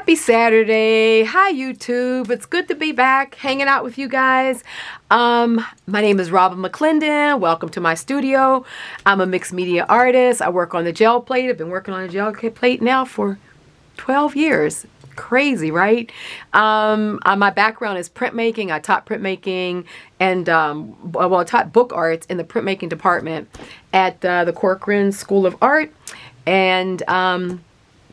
Happy Saturday. Hi YouTube. It's good to be back hanging out with you guys. My name is Robin McClendon. Welcome to my studio. I'm a mixed media artist. I work on the gel plate. I've been working on the gel plate now for 12 years. Crazy, right? My background is printmaking. I taught printmaking and I taught book arts in the printmaking department at the Corcoran School of Art and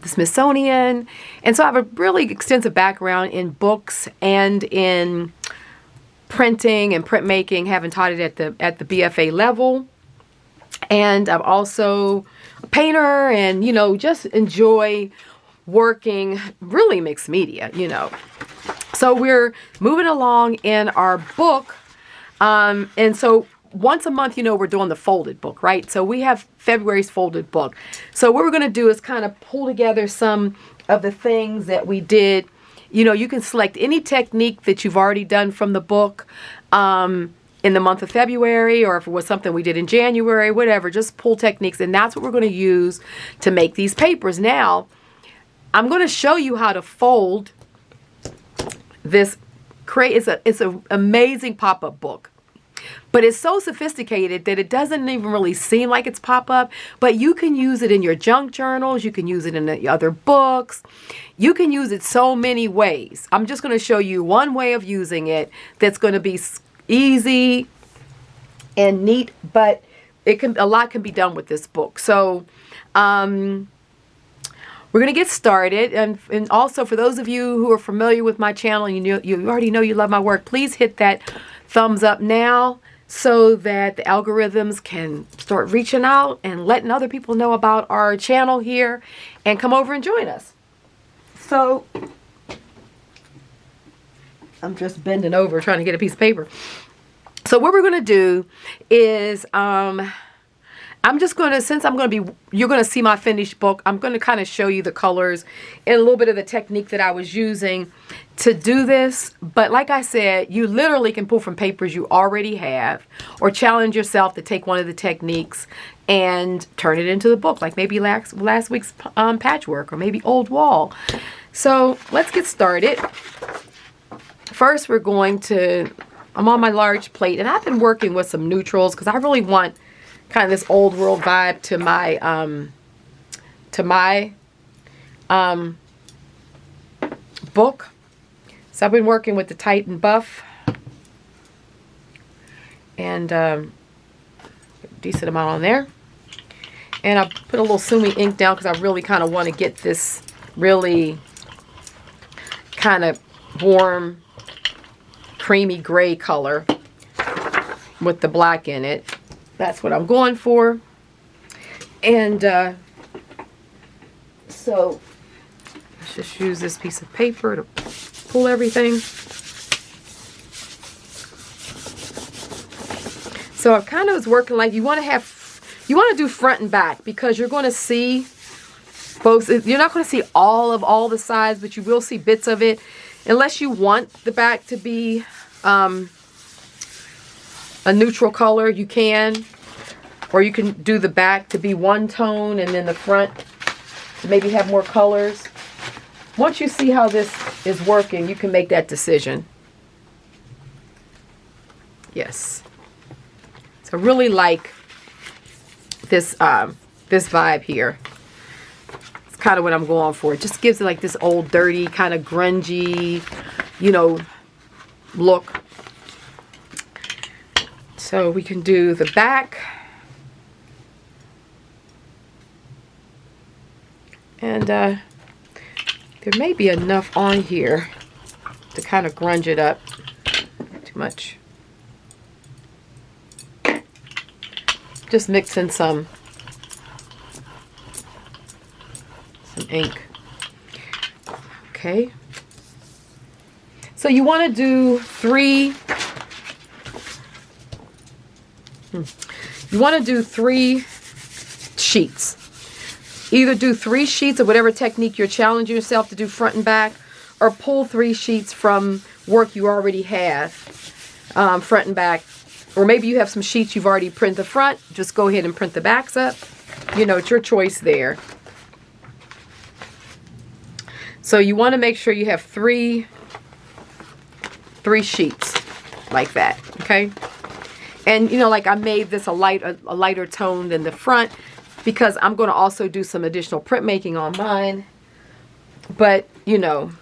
the Smithsonian. And so I have a really extensive background in books and in printing and printmaking, having taught it at the BFA level. And I'm also a painter and, you know, just enjoy working really mixed media, you know. So we're moving along in our book. And so once a month, you know, we're doing the folded book, right? So we have February's folded book. So what we're going to do is kind of pull together some of the things that we did. You know, you can select any technique that you've already done from the book in the month of February, or if it was something we did in January, whatever, just pull techniques. And that's what we're going to use to make these papers. Now, I'm going to show you how to fold this. It's an amazing pop-up book. But it's so sophisticated that it doesn't even really seem like it's pop-up. But you can use it in your junk journals. You can use it in the other books. You can use it so many ways. I'm just going to show you one way of using it that's going to be easy and neat. But a lot can be done with this book. So we're going to get started. And also for those of you who are familiar with my channel, and you already know you love my work, please hit that thumbs up now so that the algorithms can start reaching out and letting other people know about our channel here and come over and join us. So I'm just bending over trying to get a piece of paper. So what we're going to do is I'm just going to, since you're going to see my finished book, I'm going to kind of show you the colors and a little bit of the technique that I was using to do this. But like I said, you literally can pull from papers you already have or challenge yourself to take one of the techniques and turn it into the book, like maybe last week's patchwork or maybe old wall. So let's get started. First, I'm on my large plate, and I've been working with some neutrals because I really want kind of this old world vibe to my book. So I've been working with the Titan Buff and a decent amount on there. And I put a little Sumi ink down because I really kind of want to get this really kind of warm, creamy gray color with the black in it. That's what I'm going for. And so let's just use this piece of paper to pull everything. So I kind of was working like you want to do front and back because you're going to see both. You're not going to see all the sides, but you will see bits of it. Unless you want the back to be a neutral color, you can. Or you can do the back to be one tone and then the front to maybe have more colors. Once you see how this is working, you can make that decision. Yes. So I really like this this vibe here. It's kind of what I'm going for. It just gives it like this old, dirty, kind of grungy, you know, look. So we can do the back. And there may be enough on here to kind of grunge it up. Not too much. Just mix in some ink. Okay. So you want to do three sheets. Either do 3 sheets of whatever technique you're challenging yourself to do front and back, or pull 3 sheets from work you already have front and back. Or maybe you have some sheets you've already printed the front. Just go ahead and print the backs up. You know, it's your choice there. So you want to make sure you have three sheets like that, okay? And you know, like I made this a lighter tone than the front because I'm going to also do some additional printmaking on mine. But you know,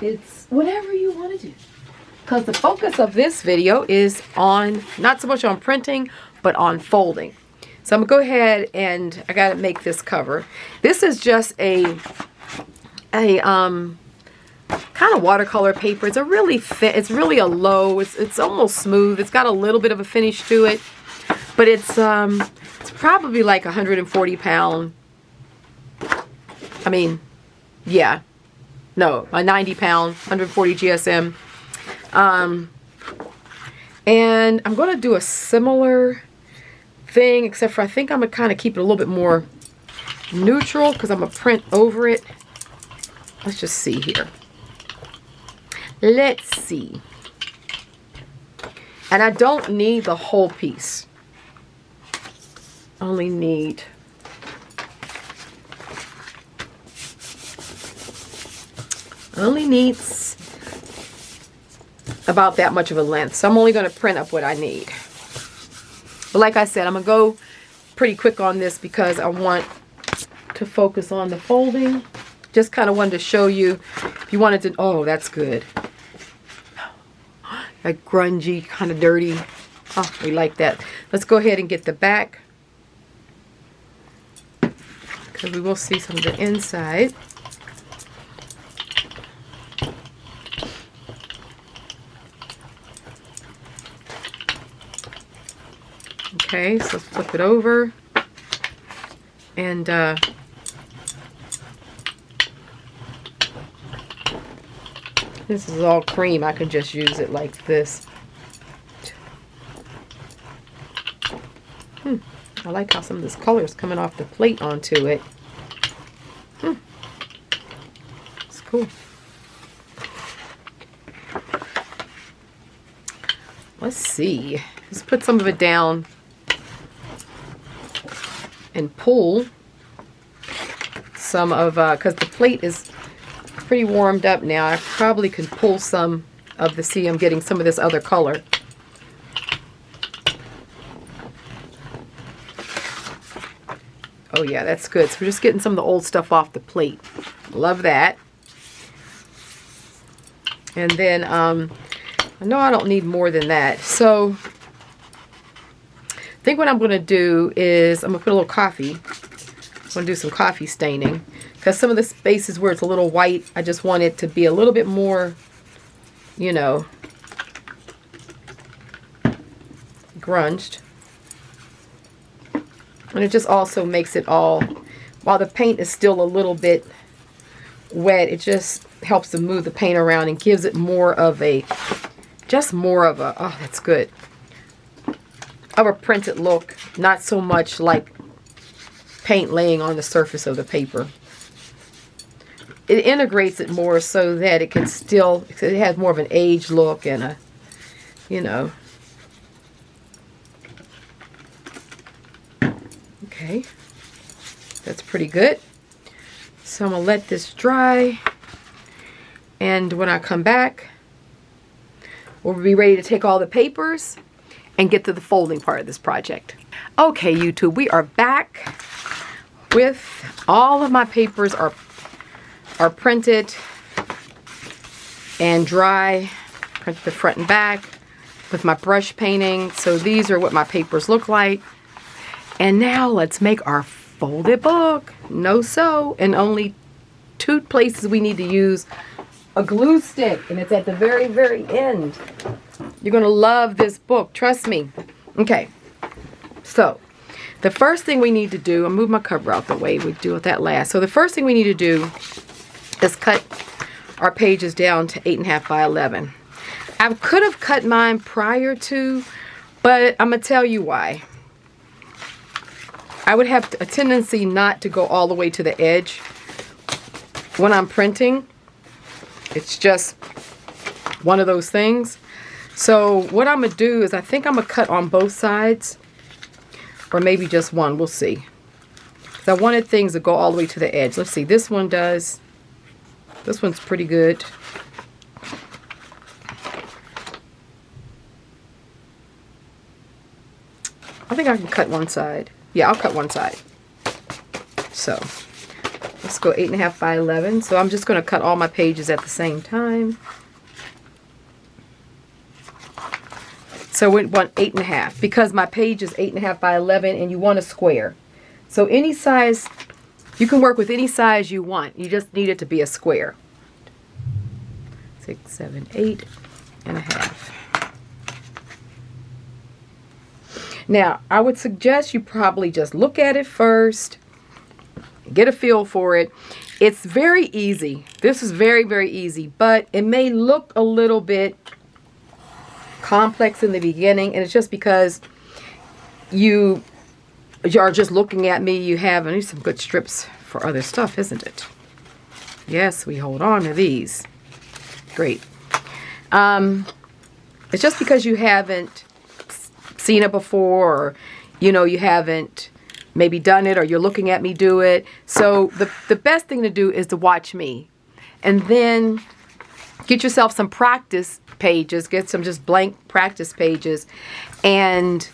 it's whatever you want to do. Because the focus of this video is on, not so much on printing, but on folding. So I'm going to go ahead and I got to make this cover. This is just a kind of watercolor paper. It's a really thin, it's really a low, it's almost smooth. It's got a little bit of a finish to it. But it's probably like 140 pound. I mean, yeah. No, a 90 pound, 140 GSM. And I'm going to do a similar thing, except for I think I'm going to kind of keep it a little bit more neutral because I'm going to print over it. Let's just see here. Let's see. And I don't need the whole piece. I only need about that much of a length. So I'm only going to print up what I need. But like I said, I'm going to go pretty quick on this because I want to focus on the folding. Just kind of wanted to show you if you wanted to. Oh, that's good. That grungy, kind of dirty. Oh, we like that. Let's go ahead and get the back, because we will see some of the inside. Okay, so let's flip it over. And this is all cream. I can just use it like this. I like how some of this color is coming off the plate onto it. It's cool. Let's see. Let's put some of it down and pull some of, because the plate is pretty warmed up now. I probably can pull some of the, see I'm getting some of this other color. Oh yeah, that's good. So we're just getting some of the old stuff off the plate. Love that. And then I know I don't need more than that. So I think what I'm going to do is I'm going to put a little coffee. I'm going to do some coffee staining. Because some of the spaces where it's a little white, I just want it to be a little bit more, you know, grunged. And it just also makes it all, while the paint is still a little bit wet, it just helps to move the paint around and gives it more of a, just more of a, oh, that's good, of a printed look. Not so much like paint laying on the surface of the paper. It integrates it more so that it can still, it has more of an aged look and a, you know. Okay, that's pretty good. So I'm going to let this dry. And when I come back, we'll be ready to take all the papers and get to the folding part of this project. Okay, YouTube, we are back with all of my papers are printed and dry. Print the front and back with my brush painting. So these are what my papers look like. And now let's make our folded book. No sew, and only 2 places we need to use a glue stick, and it's at the very, very end. You're gonna love this book, trust me. Okay, so the first thing we need to do, I'll move my cover out the way, we do it that last. So the first thing we need to do is cut our pages down to 8.5 by 11. I could have cut mine prior to, but I'm gonna tell you why. I would have a tendency not to go all the way to the edge when I'm printing. It's just one of those things. So what I'm going to do is I think I'm going to cut on both sides, or maybe just one. We'll see. So I wanted things to go all the way to the edge. Let's see, this one does. This one's pretty good. I think I can cut one side. Yeah, I'll cut one side. So let's go 8.5 by 11. So I'm just going to cut all my pages at the same time. So we want 8.5 because my page is 8.5 by 11 and you want a square. So any size, you can work with any size you want. You just need it to be a square. 6, 7, 8.5. Now, I would suggest you probably just look at it first, get a feel for it. It's very easy. This is very, very easy, but it may look a little bit complex in the beginning, and it's just because you are just looking at me. You have, I need some good strips for other stuff, isn't it? Yes, we hold on to these. Great. It's just because you haven't seen it before, or you haven't maybe done it, or you're looking at me do it. So the best thing to do is to watch me, and then get yourself some practice pages, get some just blank practice pages, and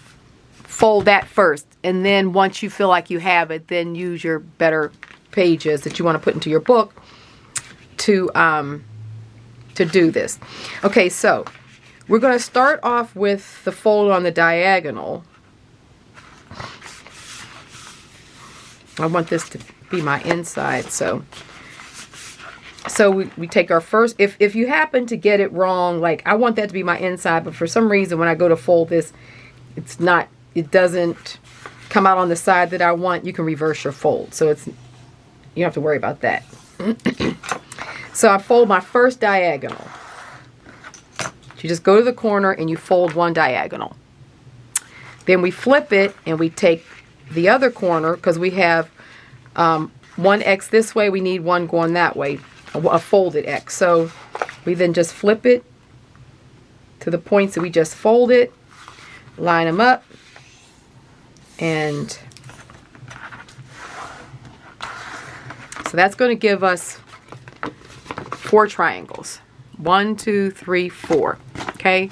fold that first. And then once you feel like you have it, then use your better pages that you want to put into your book to do this. Okay, so we're going to start off with the fold on the diagonal. I want this to be my inside, so we take our first, if you happen to get it wrong, like I want that to be my inside, but for some reason when I go to fold this, it doesn't come out on the side that I want, you can reverse your fold. So you don't have to worry about that. So I fold my first diagonal. You just go to the corner and you fold one diagonal. Then we flip it and we take the other corner, because we have one X this way, we need one going that way, a folded X. So we then just flip it to the points that we just folded, line them up, and so that's going to give us 4 triangles. 1, 2, 3, 4. Okay,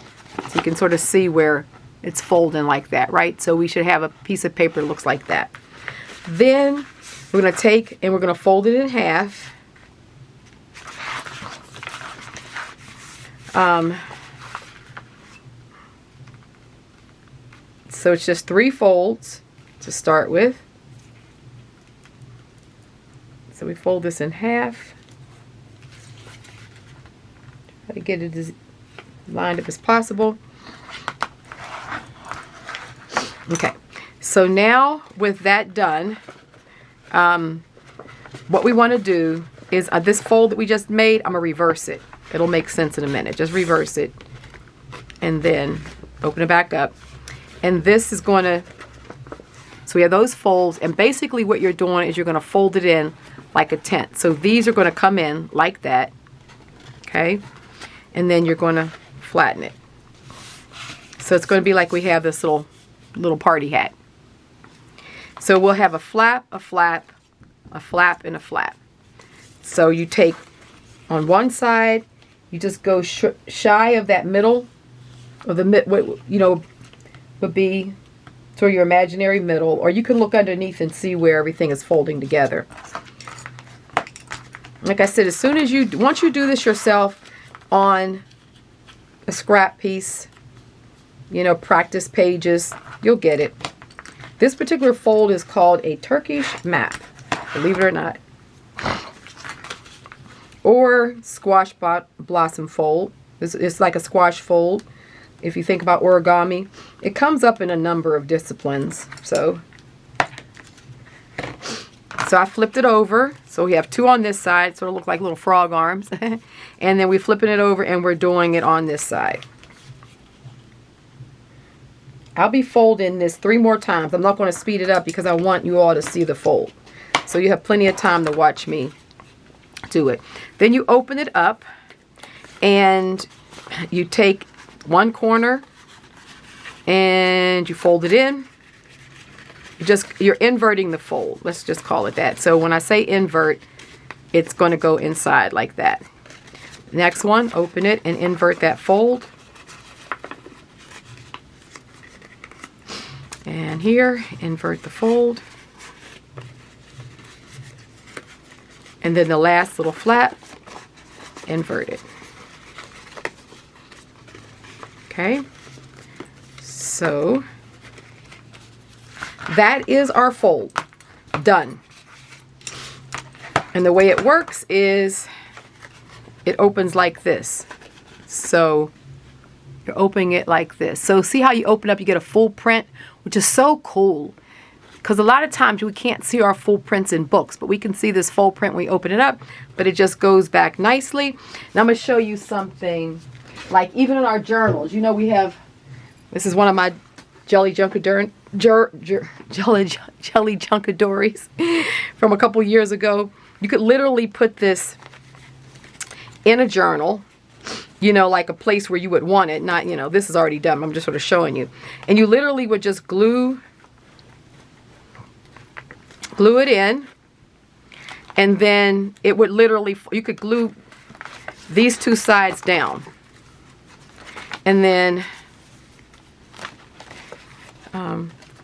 so you can sort of see where it's folding like that, right? So we should have a piece of paper that looks like that. Then we're going to take and we're going to fold it in half. So it's just 3 folds to start with. So we fold this in half. Try to get it as lined up as possible. Okay, so now with that done, what we want to do is this fold that we just made, I'm going to reverse it. It'll make sense in a minute. Just reverse it and then open it back up. And this is going to, so we have those folds, and basically what you're doing is you're going to fold it in like a tent. So these are going to come in like that, okay? And then you're going to flatten it. So it's going to be like we have this little party hat. So we'll have a flap, a flap, a flap, and a flap. So you take on one side, you just go shy of that middle, or would be toward your imaginary middle, or you can look underneath and see where everything is folding together. Like I said, once you do this yourself on a scrap piece, practice pages, you'll get it. This particular fold is called a Turkish map, believe it or not, or squash blossom fold. It's like a squash fold. If you think about origami, it comes up in a number of disciplines. So I flipped it over. So we have 2 on this side, sort of look like little frog arms. And then we're flipping it over and we're doing it on this side. I'll be folding this 3 more times. I'm not going to speed it up because I want you all to see the fold. So you have plenty of time to watch me do it. Then you open it up and you take one corner and you fold it in. you're inverting the fold. Let's just call it that. So when I say invert, it's going to go inside like that. Next one, open it and invert that fold. And here, invert the fold. And then the last little flap, invert it. Okay, so that is our fold done. And the way it works is it opens like this. So you're opening it like this. So see how you open up, you get a full print, which is so cool. Because a lot of times we can't see our full prints in books, but we can see this full print when we open it up, but it just goes back nicely. Now I'm going to show you something, like even in our journals, you know, we have, this is one of my Gelli Junkadories from a couple years ago. You could literally put this in a journal, you know, like a place where you would want it, not, you know, this is already done. I'm just sort of showing you. And you literally would just glue it in, and then it would literally, you could glue these two sides down, and then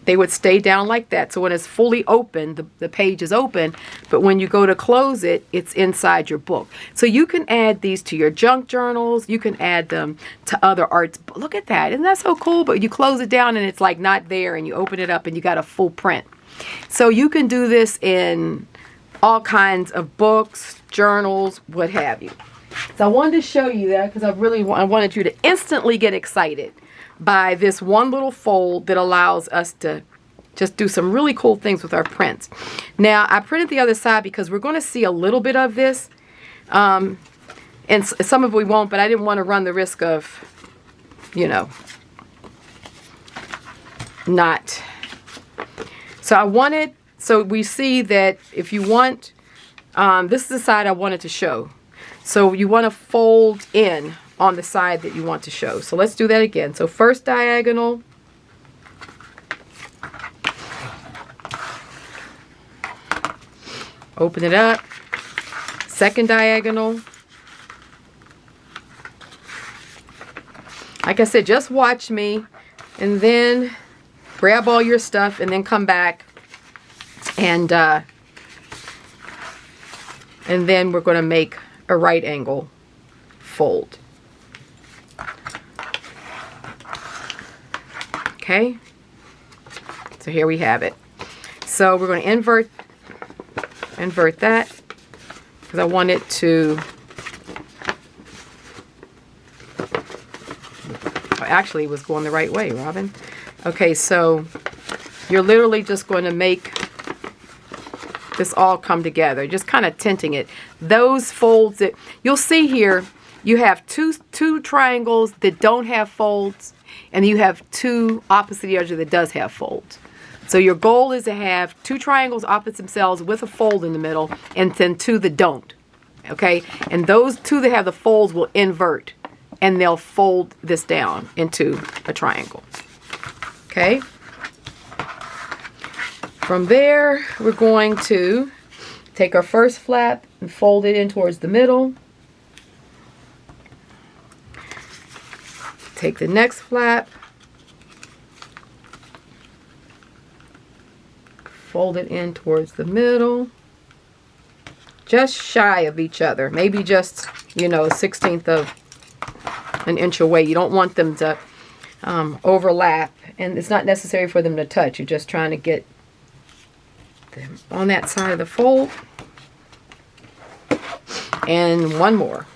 they would stay down like that. So when it's fully open, the page is open, but when you go to close it, it's inside your book. So you can add these to your junk journals, you can add them to other arts. Look at that, isn't that so cool? But you close it down and it's like not there, and you open it up and you got a full print. So you can do this in all kinds of books, journals, what have you. So I wanted to show you that because I wanted you to instantly get excited by this one little fold that allows us to just do some really cool things with our prints. Now I printed the other side because we're going to see a little bit of this, and some of it we won't, but I didn't want to run the risk of, you know, not. So I wanted, so we see that if you want, this is the side I wanted to show. So you want to fold in on the side that you want to show. So let's do that again. So first diagonal, open it up, second diagonal. Like I said, just watch me, and then grab all your stuff and then come back, and then we're going to make a right angle fold. Okay, so here we have it. So we're going to invert that because I want it to, actually it was going the right way, Robin. Okay, so you're literally just going to make this all come together, just kind of tinting it. Those folds that you'll see here, you have two triangles that don't have folds, and you have two opposite the other that does have folds. So your goal is to have two triangles opposite themselves with a fold in the middle, and then two that don't. Okay, and those two that have the folds will invert, and they'll fold this down into a triangle. Okay. From there, we're going to take our first flap and fold it in towards the middle. Take the next flap, fold it in towards the middle, just shy of each other, maybe just, you know, 1/16 of an inch away. You don't want them to overlap, and it's not necessary for them to touch. You're just trying to get them on that side of the fold. And one more.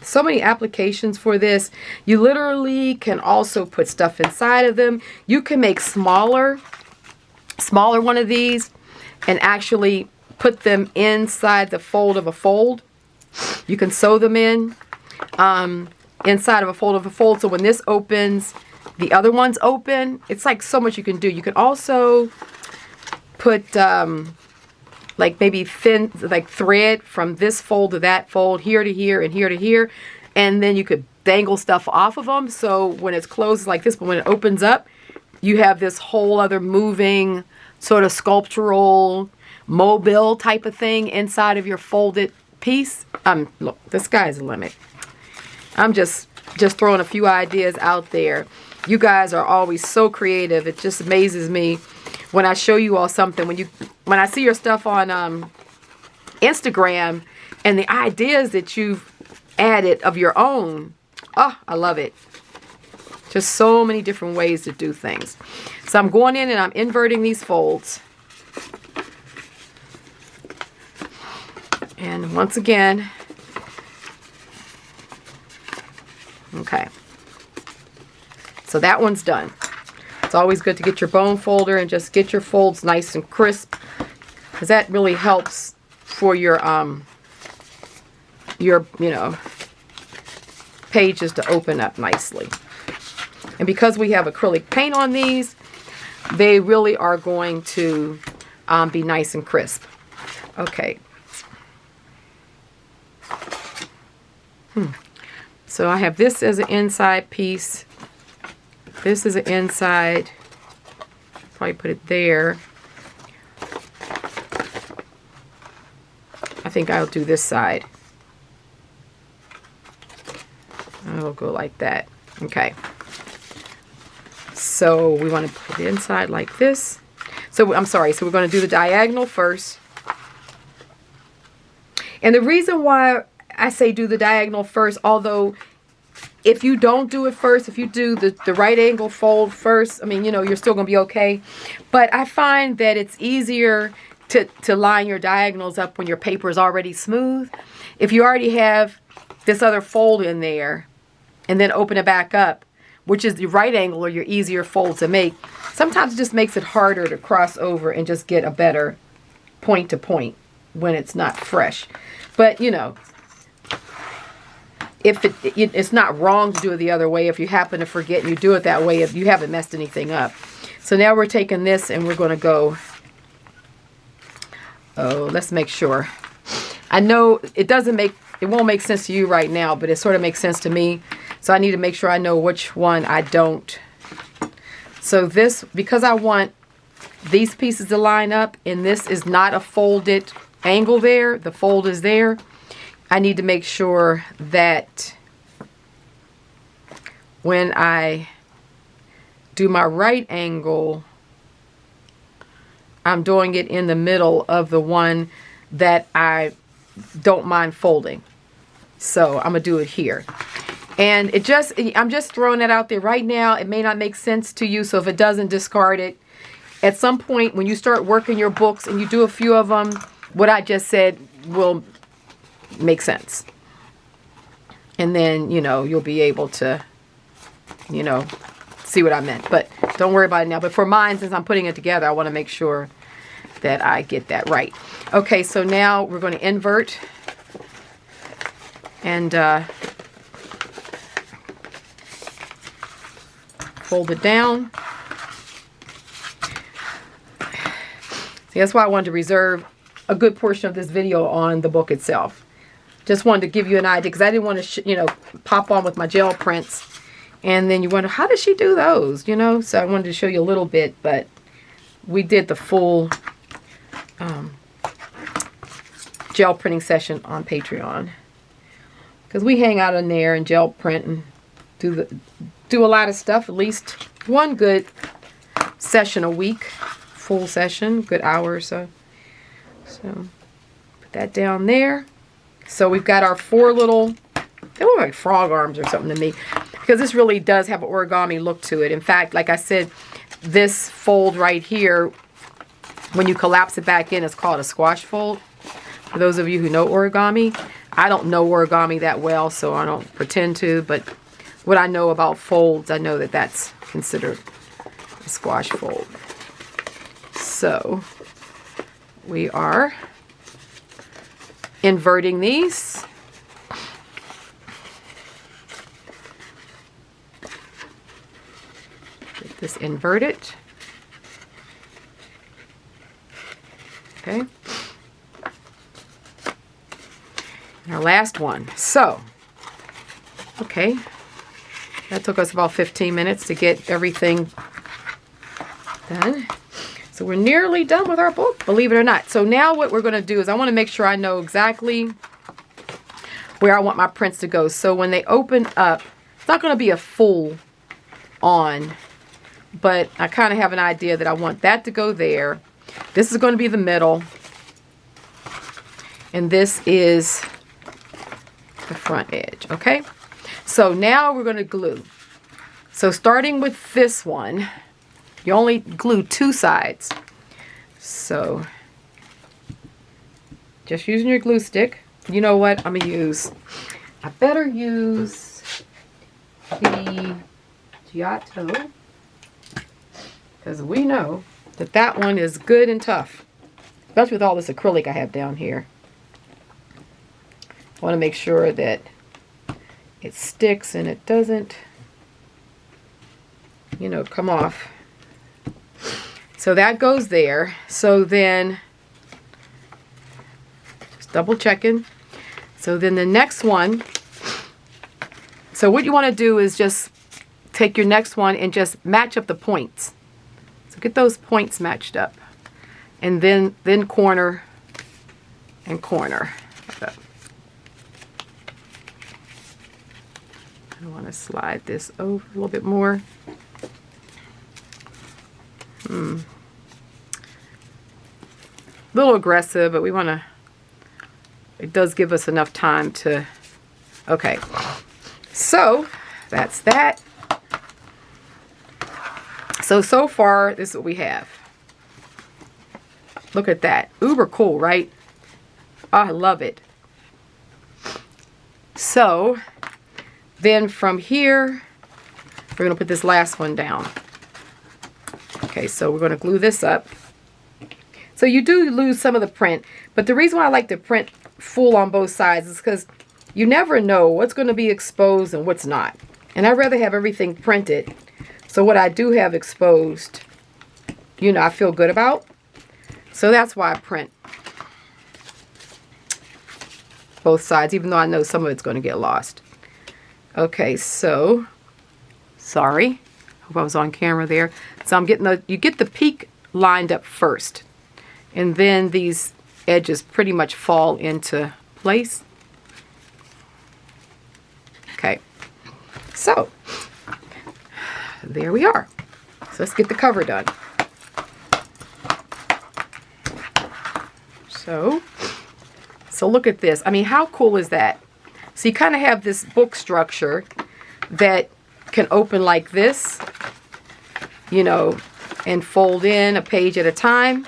So many applications for this. You literally can also put stuff inside of them. You can make smaller one of these and actually put them inside the fold of a fold. You can sew them in inside of a fold, so when this opens, the other one's open. It's like so much you can do. You can also put like maybe thin, like thread from this fold to that fold, here to here and here to here, and then you could dangle stuff off of them. So when it's closed like this, but when it opens up, you have this whole other moving sort of sculptural mobile type of thing inside of your folded piece. Look, the sky's the limit. I'm just throwing a few ideas out there. You guys are always so creative. It just amazes me when I show you all something. When I see your stuff on Instagram and the ideas that you've added of your own. Oh, I love it. Just so many different ways to do things. So I'm going in and I'm inverting these folds. And once again, okay. So that one's done. It's always good to get your bone folder and just get your folds nice and crisp, because that really helps for your pages to open up nicely. And because we have acrylic paint on these, they really are going to be nice and crisp. Okay. So I have this as an inside piece. This is an inside. Probably put it there. I think I'll do this side. I'll go like that. Okay. So we want to put it inside like this. So I'm sorry. So we're going to do the diagonal first. And the reason why I say do the diagonal first, although if you don't do it first, if you do the right angle fold first, I mean, you know, you're still going to be okay. But I find that it's easier to line your diagonals up when your paper is already smooth. If you already have this other fold in there and then open it back up, which is the right angle or your easier fold to make, sometimes it just makes it harder to cross over and just get a better point to point when it's not fresh. But, you know, if it's not wrong to do it the other way. If you happen to forget and you do it that way, if you haven't messed anything up. So now we're taking this and we're going to go, oh, let's make sure. I know it won't make sense to you right now, but it sort of makes sense to me. So I need to make sure I know which one I don't. So this, because I want these pieces to line up and this is not a folded angle there, the fold is there, I need to make sure that when I do my right angle, I'm doing it in the middle of the one that I don't mind folding. So I'm gonna do it here. And I'm just throwing that out there right now. It may not make sense to you, so if it doesn't, discard it. At some point when you start working your books and you do a few of them, what I just said will make sense. And then, you know, you'll be able to, you know, see what I meant. But don't worry about it now. But for mine, since I'm putting it together, I want to make sure that I get that right. Okay, so now we're going to invert and fold it down. See, that's why I wanted to reserve a good portion of this video on the book itself. Just wanted to give you an idea because I didn't want to, pop on with my gel prints. And then you wonder, how does she do those? You know, so I wanted to show you a little bit, but we did the full gel printing session on Patreon. Because we hang out in there and gel print and do a lot of stuff, at least one good session a week, full session, good hour or so. So put that down there. So we've got our 4 little, they look like frog arms or something to me, because this really does have an origami look to it. In fact, like I said, this fold right here, when you collapse it back in, it's called a squash fold. For those of you who know origami, I don't know origami that well, so I don't pretend to, but what I know about folds, I know that that's considered a squash fold. So we are inverting these. Get this inverted. Okay. And our last one. So, okay. That took us about 15 minutes to get everything Done. So we're nearly done with our book, believe it or not. So now what we're going to do is I want to make sure I know exactly where I want my prints to go. So when they open up, it's not going to be a full on, but I kind of have an idea that I want that to go there. This is going to be the middle. And this is the front edge, okay? So now we're going to glue. So starting with this one, you only glue 2 sides. So just using your glue stick. You know what I'm gonna use? I better use the 𝐏𝐻𝐿, because we know that that one is good and tough, especially with all this acrylic I have down here. I want to make sure that it sticks and it doesn't, you know, come off. So that goes there. So then, just double checking. So then the next one, so what you want to do is just take your next one and just match up the points. So get those points matched up. And then corner and corner. I want to slide this over a little bit more. A little aggressive, but we want to, it does give us enough time to, okay. So that's that. So far, this is what we have. Look at that. Uber cool, right? Oh, I love it. So then from here, we're going to put this last one down. Okay, so we're going to glue this up. So you do lose some of the print, but the reason why I like to print full on both sides is because you never know what's going to be exposed and what's not. And I'd rather have everything printed. So what I do have exposed, you know, I feel good about. So that's why I print both sides, even though I know some of it's going to get lost. Okay, so, sorry. Hope I was on camera there. So I'm getting you get the peak lined up first. And then these edges pretty much fall into place. Okay. So, there we are. So let's get the cover done. So look at this. I mean, how cool is that? So you kind of have this book structure that can open like this, you know, and fold in a page at a time.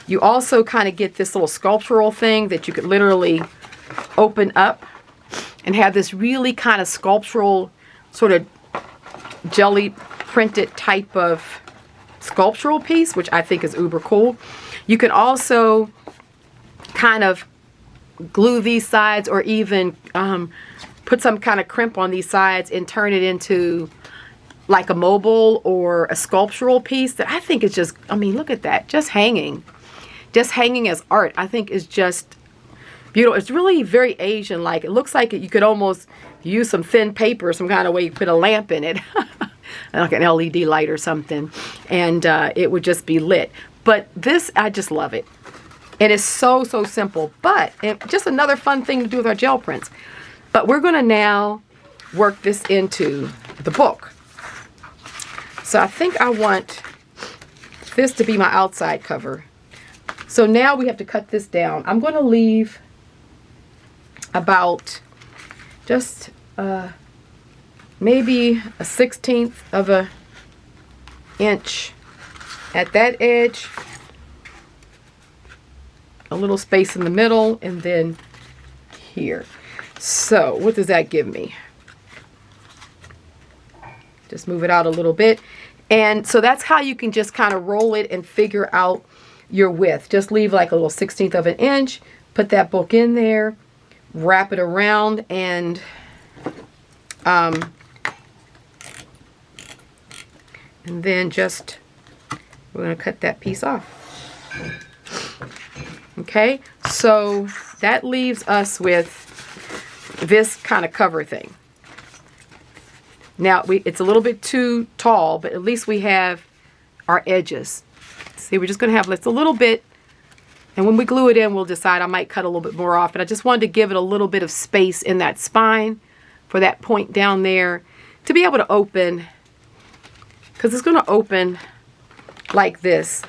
You also kind of get this little sculptural thing that you could literally open up and have this really kind of sculptural, sort of jelly printed type of sculptural piece, which I think is uber cool. You can also kind of glue these sides, or even put some kind of crimp on these sides and turn it into like a mobile or a sculptural piece that I think is just, I mean, look at that, just hanging as art, I think is just beautiful. It's really very Asian-like. It looks like you could almost use some thin paper, some kind of way, you put a lamp in it, like an LED light or something, and it would just be lit. But this, I just love it. It is so simple, but just another fun thing to do with our gel prints. But we're going to now work this into the book. So I think I want this to be my outside cover. So now we have to cut this down. I'm going to leave about just maybe a 1/16 of an inch at that edge, a little space in the middle, and then here. So what does that give me? Just move it out a little bit. And so that's how you can just kind of roll it and figure out your width. Just leave like a little 1/16 of an inch, put that book in there, wrap it around, and then just, we're going to cut that piece off. Okay, so that leaves us with this kind of cover thing. Now, it's a little bit too tall, but at least we have our edges. See, we're just going to have just a little bit, and when we glue it in, we'll decide. I might cut a little bit more off, but I just wanted to give it a little bit of space in that spine for that point down there to be able to open, because it's going to open like this,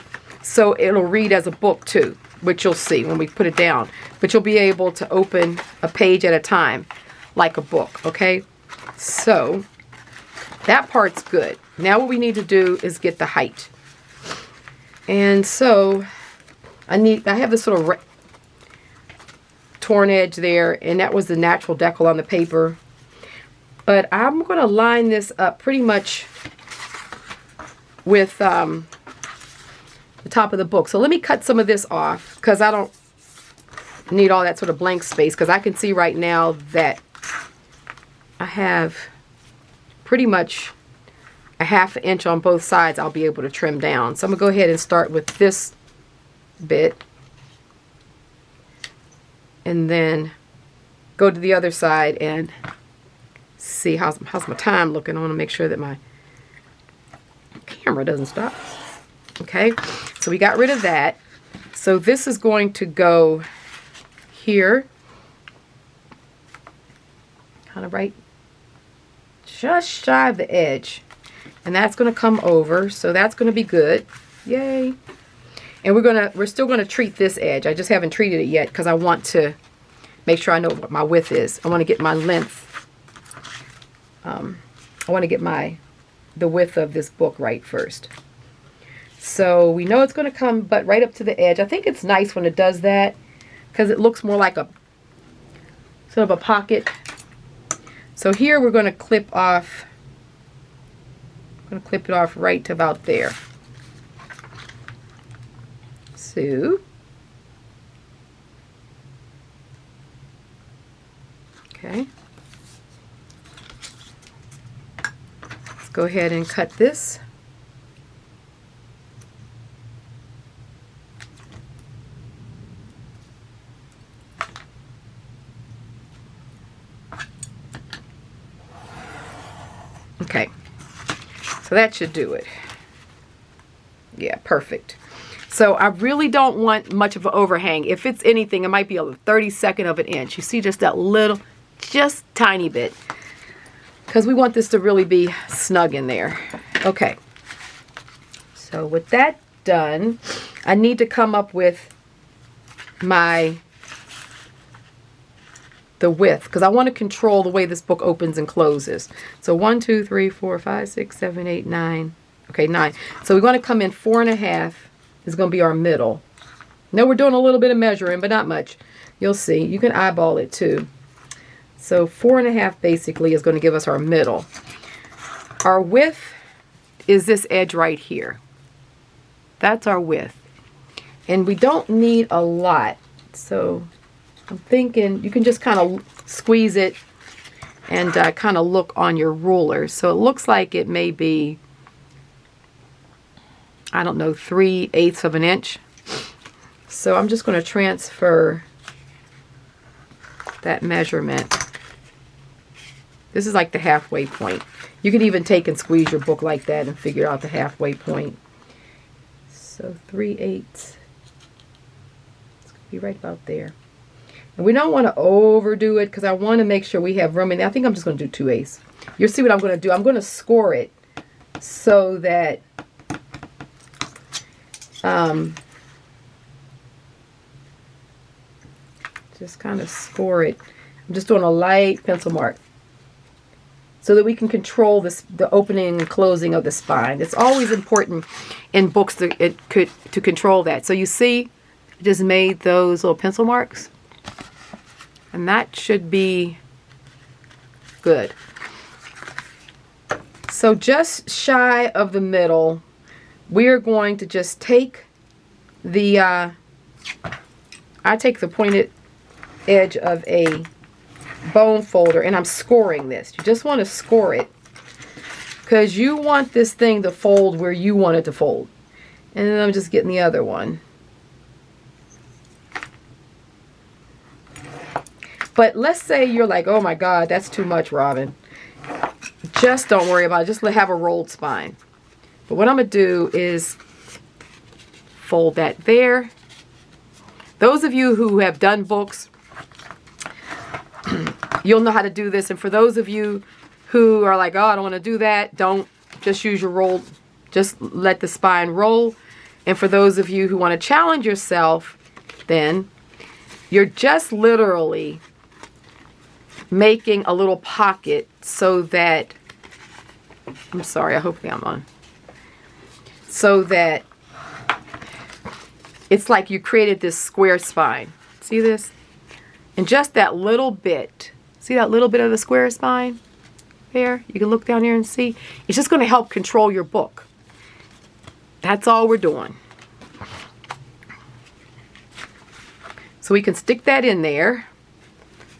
so it'll read as a book too, which you'll see when we put it down. But you'll be able to open a page at a time like a book, okay? So that part's good. Now what we need to do is get the height. And so I have this little torn edge there, and that was the natural decal on the paper. But I'm going to line this up pretty much with the top of the book. So let me cut some of this off, because I don't need all that sort of blank space, because I can see right now that I have pretty much a ½ inch on both sides I'll be able to trim down. So I'm going to go ahead and start with this bit, and then go to the other side and see how's my time looking. I want to make sure that my camera doesn't stop. Okay, so we got rid of that. So this is going to go here, kind of right just shy of the edge, and that's going to come over, so that's going to be good. Yay. And we're still going to treat this edge. I just haven't treated it yet because I want to make sure I know what my width is. I want to get my length. I want to get the width of this book right first. So we know it's going to come but right up to the edge. I think it's nice when it does that, because it looks more like a sort of a pocket. So here we're going to clip off. I'm going to clip it off right to about there. So okay. Let's go ahead and cut this. Okay, so that should do it. Yeah, perfect. So I really don't want much of an overhang. If it's anything, it might be a 32nd of an inch. You see, just that little, just tiny bit, because we want this to really be snug in there. Okay, so with that done, I need to come up with the width, because I want to control the way this book opens and closes. So 1, 2, 3, 4, 5, 6, 7, 8, 9. Okay, 9. So we're going to come in 4.5 is going to be our middle. Now we're doing a little bit of measuring, but not much. You'll see. You can eyeball it too. So 4.5 basically is going to give us our middle. Our width is this edge right here. That's our width. And we don't need a lot. So I'm thinking you can just kind of squeeze it and kind of look on your ruler. So it looks like it may be, I don't know, 3/8 of an inch. So I'm just going to transfer that measurement. This is like the halfway point. You can even take and squeeze your book like that and figure out the halfway point. So 3/8. It's going to be right about there. And we don't want to overdo it, because I want to make sure we have room in there. I think I'm just going to do 2/8. You'll see what I'm going to do. I'm going to score it so that just kind of score it. I'm just doing a light pencil mark so that we can control the opening and closing of the spine. It's always important in books to control that. So you see, I just made those little pencil marks. And that should be good. So just shy of the middle, we're going to just take the, I take the pointed edge of a bone folder and I'm scoring this. You just want to score it, because you want this thing to fold where you want it to fold. And then I'm just getting the other one. But let's say you're like, oh my God, that's too much, Robin. just don't worry about it. Just have a rolled spine. But what I'm going to do is fold that there. Those of you who have done books, you'll know how to do this. And for those of you who are like, oh, I don't want to do that, don't. Just use your roll. Just let the spine roll. And for those of you who want to challenge yourself, then you're just literally making a little pocket so that, I'm sorry, I hope I'm on, so that it's like you created this square spine. See this? And just that little bit, see that little bit of the square spine there? You can look down here and see. It's just going to help control your book. That's all we're doing. So we can stick that in there.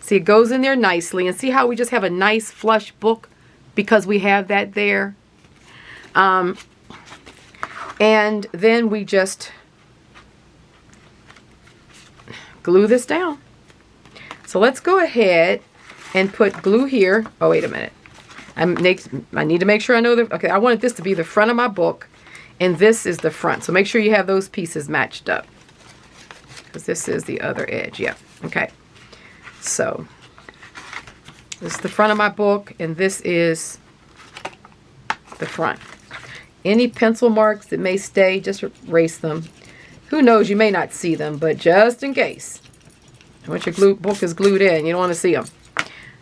See, it goes in there nicely. And see how we just have a nice flush book because we have that there. And then we just glue this down. So let's go ahead and put glue here. Oh, wait a minute. I need to make sure I know okay, I wanted this to be the front of my book, and this is the front. So make sure you have those pieces matched up, because this is the other edge. Yeah, okay. So this is the front of my book, and this is the front. Any pencil marks that may stay, just erase them. Who knows, you may not see them, but just in case. Once your book is glued in, you don't want to see them.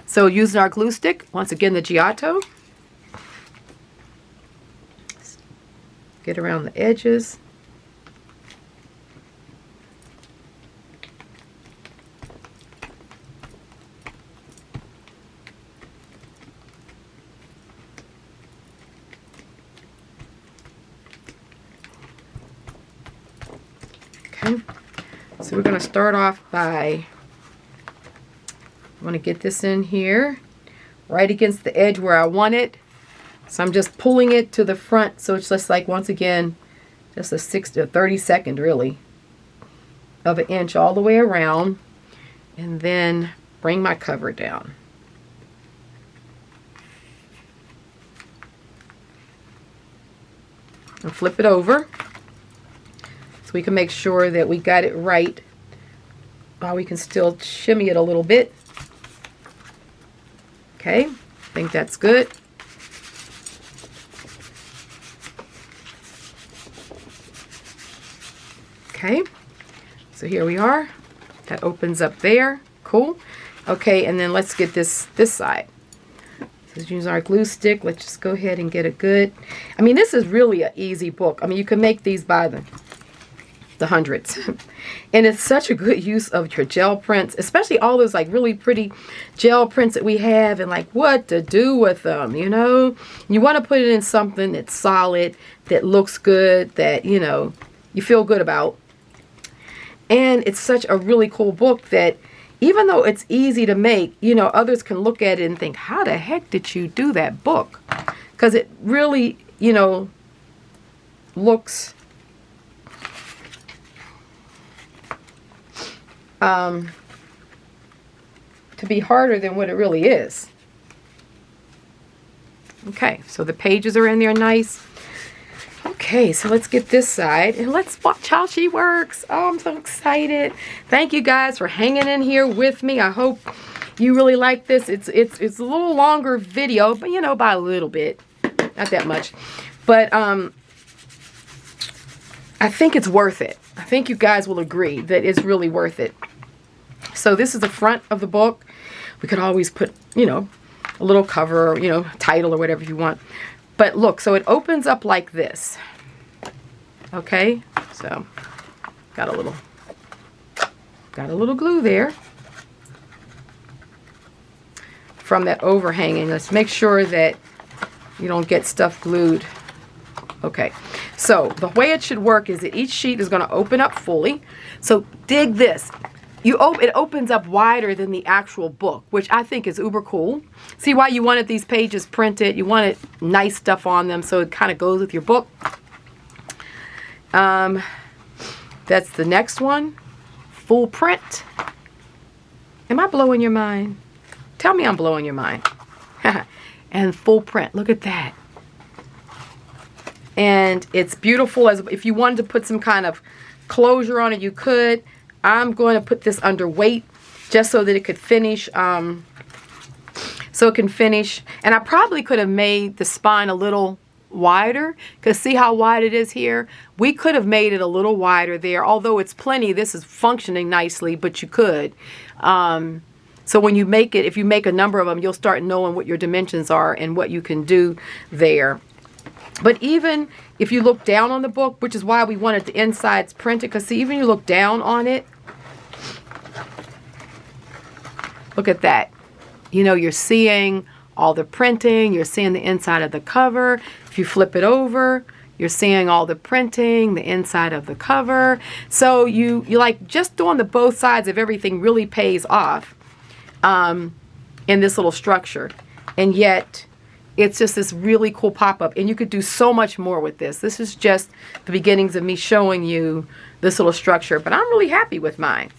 So using our glue stick, once again the Giotto. Get around the edges. Okay, so we're going to start off by, I want to get this in here right against the edge where I want it. So I'm just pulling it to the front, so it's just like, once again, just a 32nd really of an inch all the way around, and then bring my cover down. And flip it over so we can make sure that we got it right while we can still shimmy it a little bit. Okay, I think that's good. Okay, so here we are. That opens up there. Cool. Okay, and then let's get this side. So using our glue stick, let's just go ahead and get a good. I mean, this is really an easy book. I mean, you can make these by the hundreds. And it's such a good use of your gel prints, especially all those like really pretty gel prints that we have, and like what to do with them, you know. You want to put it in something that's solid, that looks good, that, you know, you feel good about. And it's such a really cool book that even though it's easy to make, you know, others can look at it and think, how the heck did you do that book? Because it really, you know, looks to be harder than what it really is. Okay, so the pages are in there nice. Okay, so let's get this side and let's watch how she works. Oh, I'm so excited. Thank you guys for hanging in here with me. I hope you really like this. It's a little longer video, but you know, by a little bit, not that much. But I think it's worth it. I think you guys will agree that it's really worth it. So this is the front of the book. We could always put, you know, a little cover, you know, title or whatever you want. But look, so it opens up like this. Okay, so got a little glue there from that overhanging. Let's make sure that you don't get stuff glued. Okay, so the way it should work is that each sheet is going to open up fully. So dig this. It opens up wider than the actual book, which I think is uber cool. See why you wanted these pages printed? You wanted nice stuff on them, so it kind of goes with your book. That's the next one. Full print. Am I blowing your mind? Tell me I'm blowing your mind. and full print. Look at that. And it's beautiful. As if you wanted to put some kind of closure on it, you could. I'm going to put this under weight just so that it could finish. So it can finish. And I probably could have made the spine a little wider, because see how wide it is here? We could have made it a little wider there. Although it's plenty, this is functioning nicely, but you could. So when you make it, if you make a number of them, you'll start knowing what your dimensions are and what you can do there. But even if you look down on the book, which is why we wanted the insides printed, because see, even you look down on it, look at that. You know, you're seeing all the printing, you're seeing the inside of the cover. If you flip it over, you're seeing all the printing, the inside of the cover. So you like, just doing the both sides of everything really pays off in this little structure. And yet it's just this really cool pop-up, and you could do so much more with this. This is just the beginnings of me showing you this little structure, but I'm really happy with mine.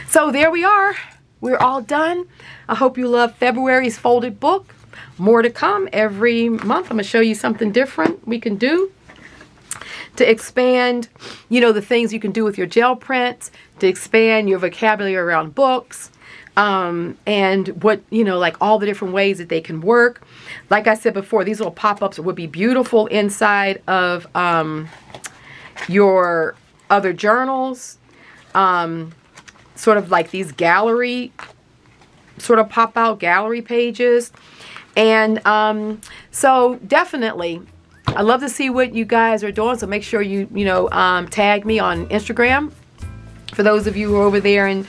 So there we are. We're all done. I hope you love February's folded book. More to come every month. I'm going to show you something different we can do to expand, you know, the things you can do with your gel prints, to expand your vocabulary around books, and what, you know, like all the different ways that they can work. Like I said before, these little pop-ups would be beautiful inside of your other journals, sort of like these gallery, sort of pop-out gallery pages. And so definitely, I love to see what you guys are doing. So make sure you tag me on Instagram for those of you who are over there and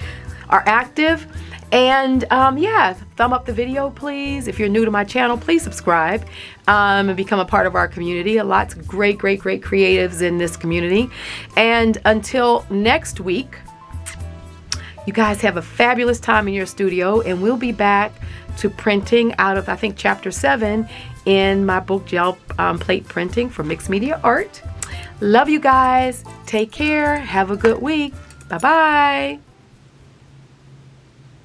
are active. And yeah, thumb up the video, please. If you're new to my channel, please subscribe and become a part of our community. Lots of great creatives in this community. And until next week, you guys have a fabulous time in your studio, and we'll be back to printing out of, I think, chapter 7 in my book, Gel Plate Printing for Mixed Media Art. Love you guys. Take care. Have a good week. Bye-bye.